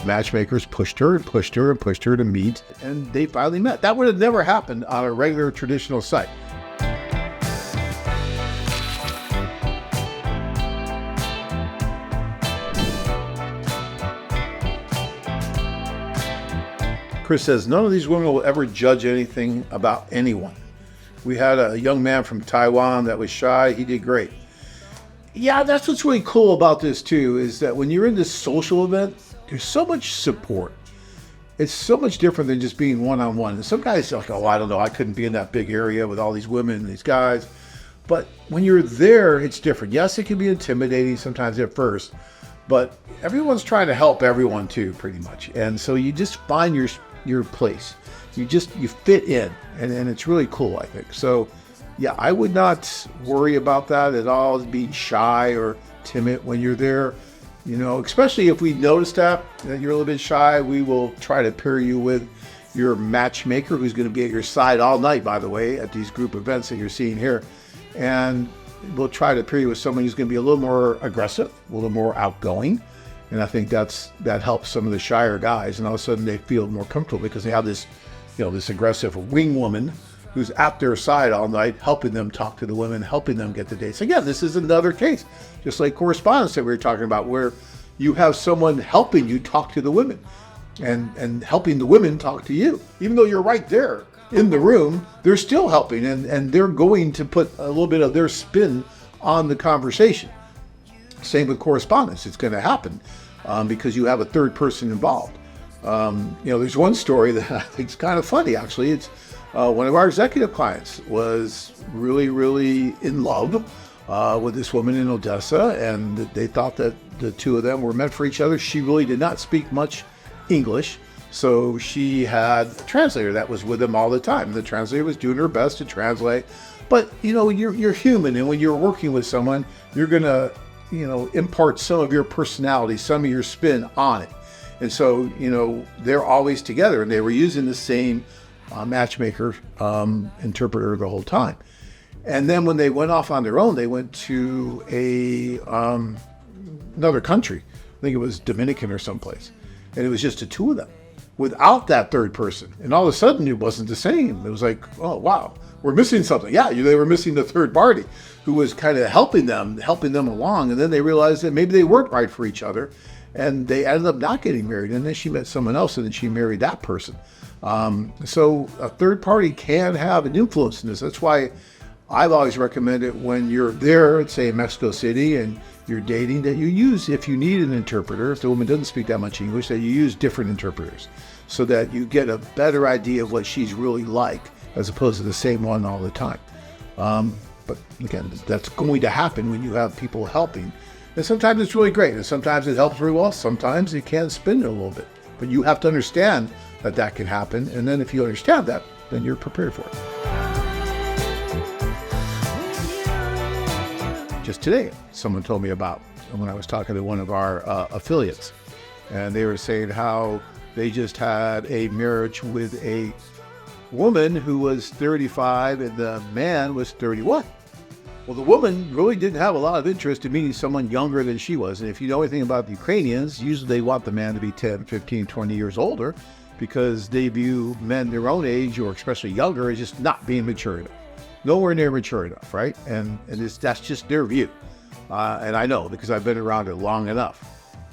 Matchmakers pushed her and pushed her and pushed her to meet, and they finally met. That would have never happened on a regular traditional site. Chris says, none of these women will ever judge anything about anyone. We had a young man from Taiwan that was shy. He did great. Yeah, that's what's really cool about this too, is that when you're in this social event, there's so much support. It's so much different than just being one-on-one. And some guys are like, oh, I don't know, I couldn't be in that big area with all these women and these guys. But when you're there, it's different. Yes, it can be intimidating sometimes at first, but everyone's trying to help everyone too, pretty much. And so you just find your place. You fit in, and it's really cool, I think. So yeah, I would not worry about that at all, being shy or timid when you're there. You know, especially if we notice that you're a little bit shy, we will try to pair you with your matchmaker, who's going to be at your side all night, by the way, at these group events that you're seeing here. And we'll try to pair you with someone who's going to be a little more aggressive, a little more outgoing. And I think that helps some of the shyer guys. And all of a sudden they feel more comfortable because they have this, this aggressive wing woman who's at their side all night, helping them talk to the women, helping them get the dates. Again, this is another case, just like correspondence that we were talking about, where you have someone helping you talk to the women and helping the women talk to you. Even though you're right there in the room, they're still helping, and they're going to put a little bit of their spin on the conversation. Same with correspondence. It's going to happen because you have a third person involved. There's one story that I think is kind of funny, actually. It's one of our executive clients was really, really in love with this woman in Odessa, and they thought that the two of them were meant for each other. She really did not speak much English, so she had a translator that was with them all the time. The translator was doing her best to translate, but you're human, and when you're working with someone, you're gonna impart some of your personality, some of your spin on it. And so they're always together, and they were using the same matchmaker interpreter the whole time. And then when they went off on their own, they went to another country. I think it was Dominican or someplace, and it was just the two of them without that third person. And all of a sudden it wasn't the same. It was like, oh wow, we're missing something. Yeah, they were missing the third party who was kind of helping them along. And then they realized that maybe they weren't right for each other, and they ended up not getting married. And then she met someone else, and then she married that person. So a third party can have an influence in this. That's why I've always recommended when you're there, say in Mexico City, and you're dating, that you use, if you need an interpreter, if the woman doesn't speak that much English, that you use different interpreters so that you get a better idea of what she's really like, as opposed to the same one all the time. But again, that's going to happen when you have people helping. And sometimes it's really great, and sometimes it helps very well. Sometimes it can spin it a little bit. But you have to understand that can happen, and then if you understand that, then you're prepared for it. Just today, someone told me about when I was talking to one of our affiliates, and they were saying how they just had a marriage with a woman who was 35 and the man was 31. Well, the woman really didn't have a lot of interest in meeting someone younger than she was. And if you know anything about the Ukrainians, usually they want the man to be 10, 15, 20 years older because they view men their own age, or especially younger, as just not being mature enough. Nowhere near mature enough, right? And that's just their view. And I know because I've been around it long enough.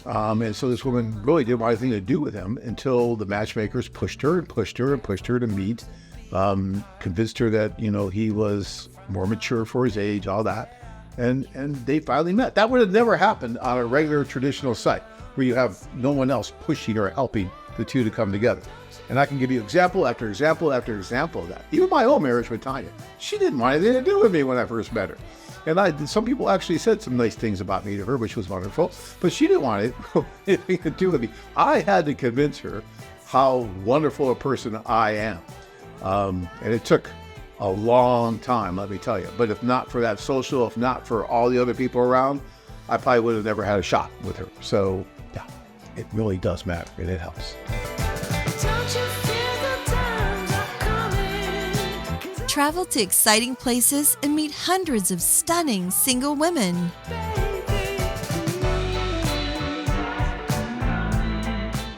And so this woman really didn't want anything to do with him until the matchmakers pushed her and pushed her and pushed her to meet, convinced her that, he was more mature for his age, all that. And they finally met. That would have never happened on a regular traditional site where you have no one else pushing or helping the two to come together. And I can give you example after example after example of that. Even my own marriage with Tanya. She didn't want anything to do with me when I first met her. And some people actually said some nice things about me to her, which was wonderful, but she didn't want anything to do with me. I had to convince her how wonderful a person I am. And it took a long time, let me tell you. But if not for that social, if not for all the other people around, I probably would have never had a shot with her. So yeah, it really does matter, and it helps. Travel to exciting places and meet hundreds of stunning single women.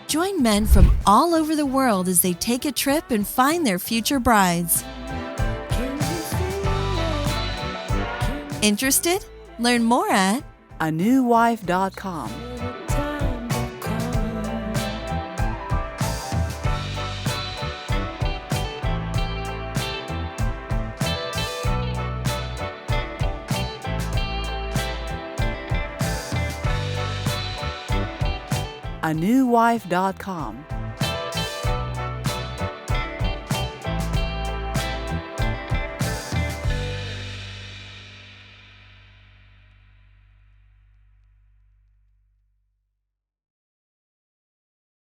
Join men from all over the world as they take a trip and find their future brides. Interested? Learn more at anewwife.com. anewwife.com.